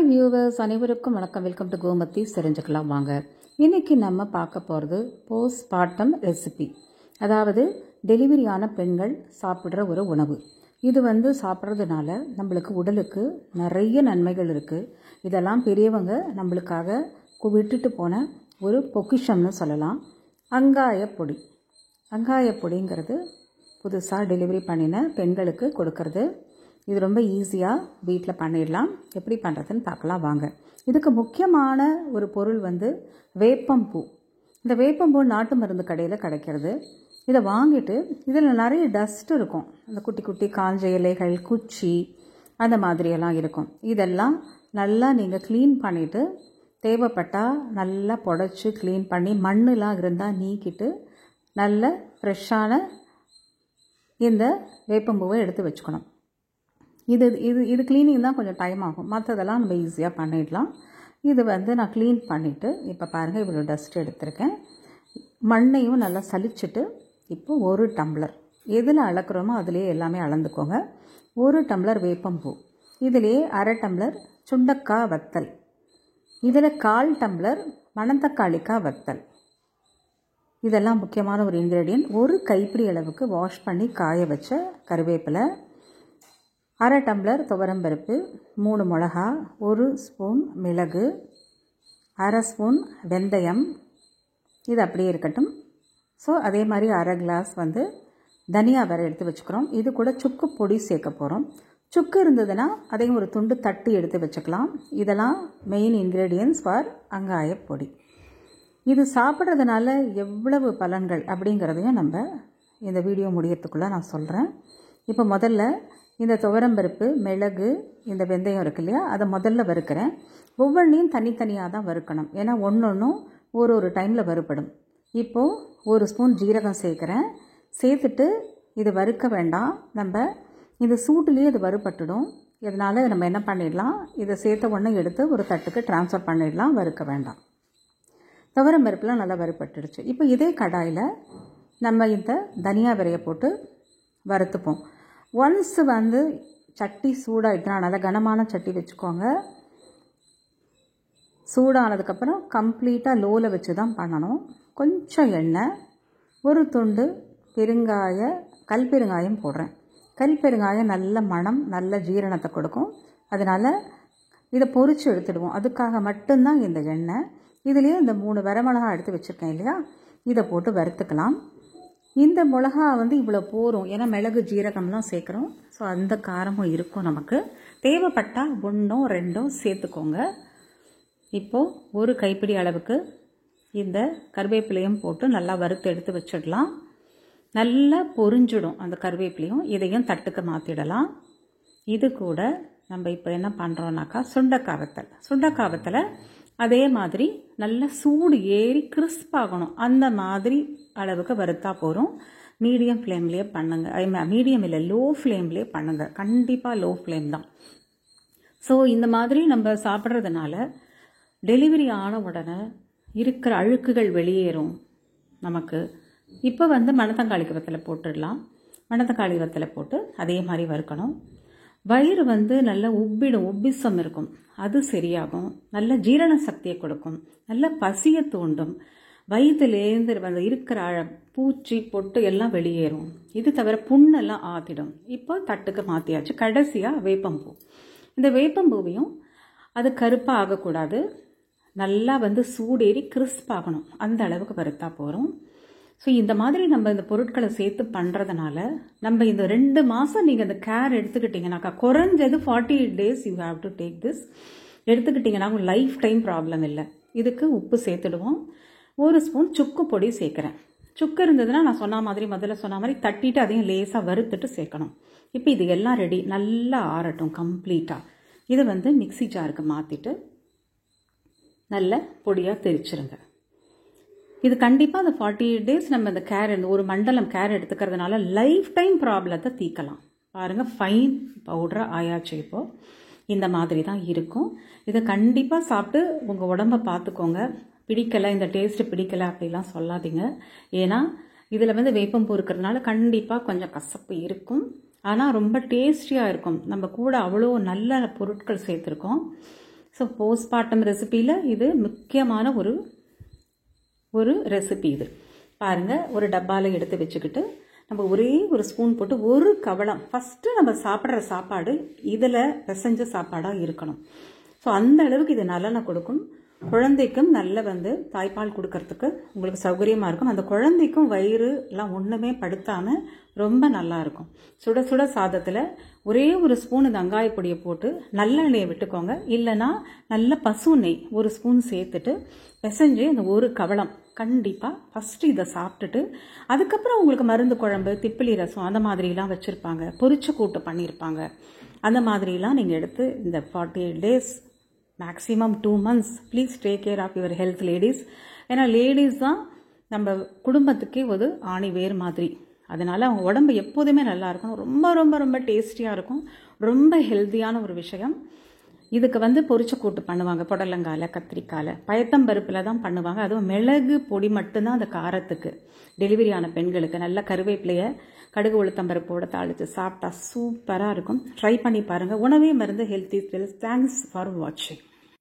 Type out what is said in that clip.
Hi viewers, அனைவருக்கும் வணக்கம். Welcome to Gomathi. தெரிஞ்சுக்கலாம் வாங்க. இன்றைக்கி நம்ம பார்க்க போகிறது போஸ்ட்மார்ட்டம் ரெசிபி, அதாவது டெலிவரியான பெண்கள் சாப்பிட்ற ஒரு உணவு. இது சாப்பிட்றதுனால நம்மளுக்கு உடலுக்கு நிறைய நன்மைகள் இருக்குது. இதெல்லாம் பெரியவங்க நம்மளுக்காக விட்டுட்டு போன ஒரு பொக்கிஷம்னு சொல்லலாம். அங்காயப்பொடி. அங்காயப்பொடிங்கிறது புதுசாக டெலிவரி பண்ணின பெண்களுக்கு கொடுக்கறது. இது ரொம்ப ஈஸியாக வீட்டில் பண்ணிடலாம். எப்படி பண்ணுறதுன்னு பார்க்கலாம் வாங்க. இதுக்கு முக்கியமான ஒரு பொருள் வேப்பம்பூ. இந்த வேப்பம்பூ நாட்டு மருந்து கடையில் கிடைக்கிறது. இதை வாங்கிட்டு இதில் நிறைய டஸ்ட் இருக்கும். அந்த குட்டி குட்டி காஞ்ச இலைகள், குச்சி, அந்த மாதிரியெல்லாம் இருக்கும். இதெல்லாம் நல்லா நீங்கள் க்ளீன் பண்ணிவிட்டு, தேவைப்பட்டால் நல்லா புடச்சி க்ளீன் பண்ணி மண்ணெலாம் இருந்தால் நீக்கிட்டு நல்ல ஃப்ரெஷ்ஷான இந்த வேப்பம்பூவை எடுத்து வச்சுக்கணும். இது இது இது க்ளீனிங் தான் கொஞ்சம் டைம் ஆகும். மற்றதெல்லாம் நம்ம ஈஸியாக பண்ணிடலாம். இது நான் க்ளீன் பண்ணிவிட்டு, இப்போ பாருங்கள் இவ்வளோ டஸ்ட் எடுத்திருக்கேன். மண்ணையும் நல்லா சலிச்சுட்டு, இப்போ ஒரு டம்ளர் எதில் அளக்குறோமோ அதிலே எல்லாமே அளந்துக்கோங்க. ஒரு டம்ளர் வேப்பம்பூ, இதிலே அரை டம்ளர் சுண்டக்காய் வத்தல், இதில் 1/4 டம்ளர் மணத்தக்காளிக்காய் வத்தல். இதெல்லாம் முக்கியமான ஒரு இன்க்ரீடியன்ட். ஒரு கைப்பிடி அளவுக்கு வாஷ் பண்ணி காய வச்ச கருவேப்பிலை, அரை டம்ளர் துவரம்பருப்பு, 3 மிளகா, 1 ஸ்பூன் மிளகு, அரை ஸ்பூன் வெந்தயம். இது அப்படியே இருக்கட்டும். ஸோ அதே மாதிரி அரை கிளாஸ் தனியா வேறு எடுத்து வச்சுக்கிறோம். இது கூட சுக்கு பொடி சேர்க்க போகிறோம். சுக்கு இருந்ததுன்னா அதையும் ஒரு துண்டு தட்டி எடுத்து வச்சுக்கலாம். இதெல்லாம் மெயின் இன்க்ரீடியன்ட்ஸ் ஃபார் அங்காயப்பொடி. இது சாப்பிட்றதுனால எவ்வளவு பலன்கள் அப்படிங்கிறதையும் நம்ம இந்த வீடியோ முடியறதுக்குள்ளே நான் சொல்கிறேன். இப்போ முதல்ல இந்த துவரம்பருப்பு, மிளகு, இந்த வெந்தயம் இருக்கு இல்லையா, அதை முதல்ல வறுக்கிறேன். ஒவ்வொன்றையும் தனித்தனியாக தான் வறுக்கணும். ஏன்னா ஒன்றொன்றும் ஒரு டைமில் வறுப்படும். இப்போது 1 ஸ்பூன் ஜீரகம் சேர்க்குறேன். சேர்த்துட்டு இது வறுக்க வேண்டாம், நம்ம இந்த சூட்டுலேயே இது வறுப்பட்டுடும். இதனால் நம்ம என்ன பண்ணிடலாம், இதை சேர்த்த உடனே எடுத்து ஒரு தட்டுக்கு ட்ரான்ஸ்ஃபர் பண்ணிடலாம், வறுக்க வேண்டாம். துவரம்பருப்புலாம் நல்லா வறுப்பட்டுடுச்சு. இப்போ இதே கடாயில் நம்ம இந்த தனியா விரையை போட்டு வறுத்துப்போம். ஒன்ஸ் சட்டி சூடாகிட்டுனா, நல்லா கனமான சட்டி வச்சுக்கோங்க. சூடானதுக்கப்புறம் கம்ப்ளீட்டாக லோவில் வச்சு தான் பண்ணணும். கொஞ்சம் எண்ணெய், ஒரு துண்டு கல்பெருங்காயம் போடுறேன். கல்பெருங்காயம் நல்ல மணம், நல்ல ஜீரணத்தை கொடுக்கும். அதனால் இதை பொரித்து எடுத்துடுவோம். அதுக்காக மட்டும்தான் இந்த எண்ணெய். இதுலேயே இந்த 3 வரமிளகா எடுத்து வச்சுருக்கேன் இல்லையா, இதை போட்டு வறுத்துக்கலாம். இந்த மிளகா இவ்வளோ போரும், ஏன்னா மிளகு ஜீரகம்லாம் சேர்க்குறோம். ஸோ அந்த காரமும் இருக்கும். நமக்கு தேவைப்பட்டால் 1 or 2 சேர்த்துக்கோங்க. இப்போது ஒரு கைப்பிடி அளவுக்கு இந்த கருவேப்பிலையும் போட்டு நல்லா வறுத்து எடுத்து வச்சிடலாம். நல்லா பொரிஞ்சிடும் அந்த கருவேப்பிலையும். இதையும் தட்டுக்கு மாற்றிடலாம். இது கூட நம்ம இப்போ என்ன பண்ணுறோன்னாக்கா, சுண்டைக்காய் வத்தலை அதே மாதிரி நல்லா சூடு ஏறி கிறிஸ்பாகணும். அந்த மாதிரி அளவுக்கு வறுத்தா போகிறோம். மீடியம் ஃப்ளேம்லேயே பண்ணுங்கள். மீடியம் இல்லை, லோ ஃப்ளேம்லேயே பண்ணுங்கள். கண்டிப்பாக லோ ஃப்ளேம் தான். ஸோ இந்த மாதிரி நம்ம சாப்பிட்றதுனால டெலிவரி ஆன உடனே இருக்கிற அழுக்குகள் வெளியேறும் நமக்கு. இப்போ மணத்தக்காளி வத்தலை போட்டுடலாம். மணத்தக்காளி வத்தலை போட்டு அதே மாதிரி வறுக்கணும். வயிறு நல்ல உப்பிசம் இருக்கும், அது சரியாகும். நல்ல ஜீரண சக்தியை கொடுக்கும், நல்ல பசியை தூண்டும். வயிற்றுலேருந்து இருக்கிற பூச்சி பொட்டு எல்லாம் வெளியேறும். இது தவிர புண்ணெல்லாம் ஆற்றிடும். இப்போ தட்டுக்கு மாற்றியாச்சு. கடைசியாக வேப்பம்பூ. இந்த வேப்பம்பூவையும் அது கருப்பாக ஆகக்கூடாது, நல்லா சூடேறி கிறிஸ்பாகணும். அந்த அளவுக்கு வறுத்தா போகிறோம். ஸோ இந்த மாதிரி நம்ம இந்த பொருட்களை சேர்த்து பண்ணுறதுனால நம்ம இந்த 2 மாதம் நீங்கள் இந்த கேர் எடுத்துக்கிட்டிங்கனாக்கா, குறைஞ்சது 48 days you have to take this. எடுத்துக்கிட்டிங்கன்னா லைஃப் டைம் ப்ராப்ளம் இல்லை. இதுக்கு உப்பு சேர்த்துடுவோம். 1 ஸ்பூன் சுக்கு பொடி சேர்க்குறேன். சுக்கு இருந்ததுன்னா நான் முதல்ல சொன்ன மாதிரி தட்டிட்டு அதையும் லேசாக வறுத்துட்டு சேர்க்கணும். இப்போ இது எல்லாம் ரெடி. நல்லா ஆறட்டும் கம்ப்ளீட்டாக. இதை மிக்சி ஜாருக்கு மாற்றிட்டு நல்ல பொடியாக திரிச்சிருங்க. இது கண்டிப்பாக அந்த 48 days நம்ம இந்த கேர், ஒரு மண்டலம் கேர் எடுத்துக்கிறதுனால லைஃப் டைம் ப்ராப்ளத்தை தீர்க்கலாம். பாருங்கள், ஃபைன் பவுடராக ஆயாச்சு. இப்போது இந்த மாதிரி தான் இருக்கும். இதை கண்டிப்பாக சாப்பிட்டு உங்கள் உடம்பை பார்த்துக்கோங்க. பிடிக்கலை, இந்த டேஸ்ட்டு பிடிக்கலை அப்படிலாம் சொல்லாதீங்க. ஏன்னா இதில் வேப்பம்பூ இருக்கிறதுனால கண்டிப்பாக கொஞ்சம் கசப்பு இருக்கும். ஆனால் ரொம்ப டேஸ்டியாக இருக்கும். நம்ம கூட அவ்வளோ நல்ல பொருட்கள் சேர்த்துருக்கோம். ஸோ போஸ்ட்மார்ட்டம் ரெசிபியில் இது முக்கியமான ஒரு ரெசிபி. இது பாருங்கள், ஒரு டப்பாவில் எடுத்து வச்சுக்கிட்டு நம்ம ஒரே ஒரு ஸ்பூன் போட்டு ஒரு கவளம், ஃபஸ்ட்டு நம்ம சாப்பிட்ற சாப்பாடு இதில் பிசைஞ்ச சாப்பாடாக இருக்கணும். ஸோ அந்த அளவுக்கு இது நலனை கொடுக்கும். குழந்தைக்கும் நல்ல தாய்ப்பால் கொடுக்கறதுக்கு உங்களுக்கு சௌகரியமாக இருக்கும். அந்த குழந்தைக்கும் வயிறு எல்லாம் ஒன்றுமே படுத்தாமல் ரொம்ப நல்லா இருக்கும். சுட சுட சாதத்தில் ஒரே ஒரு ஸ்பூன் இந்த வெங்காயப்பொடியை போட்டு நல்லெண்ணெயை விட்டுக்கோங்க, இல்லைன்னா நல்ல பசு நெய் ஒரு ஸ்பூன் சேர்த்துட்டு பிசைஞ்சு அந்த ஒரு கவளம் கண்டிப்பாக ஃபஸ்ட்டு இதை சாப்பிட்டுட்டு, அதுக்கப்புறம் உங்களுக்கு மருந்து குழம்பு, திப்பிலி ரசம் அந்த மாதிரிலாம் வச்சுருப்பாங்க, பொரிச்ச கூட்டு பண்ணியிருப்பாங்க. அந்த மாதிரிலாம் நீங்கள் எடுத்து இந்த 48 days maximum 2 months please take care of your health ladies. ஏன்னா லேடிஸ் தான் நம்ம குடும்பத்துக்கே ஒரு ஆணி வேர் மாதிரி. அதனால் அவங்க உடம்பு எப்போதுமே நல்லா இருக்கணும். ரொம்ப ரொம்ப ரொம்ப டேஸ்டியாக இருக்கும். ரொம்ப ஹெல்த்தியான ஒரு விஷயம். இதுக்கு பொரிச்ச கூட்டு பண்ணுவாங்க, புடலங்கால, கத்திரிக்காயில், பயத்தம்பருப்பில் தான் பண்ணுவாங்க. அதுவும் மிளகு பொடி மட்டும்தான் அந்த காரத்துக்கு. டெலிவரி ஆன பெண்களுக்கு நல்ல கருவேப்பிலையை கடுகு உளுத்தம்பருப்போடு தாளித்து சாப்பிட்டா சூப்பராக இருக்கும். ட்ரை பண்ணி பாருங்கள். உணவே மருந்து, health is wealth. Thanks for வாட்சிங்.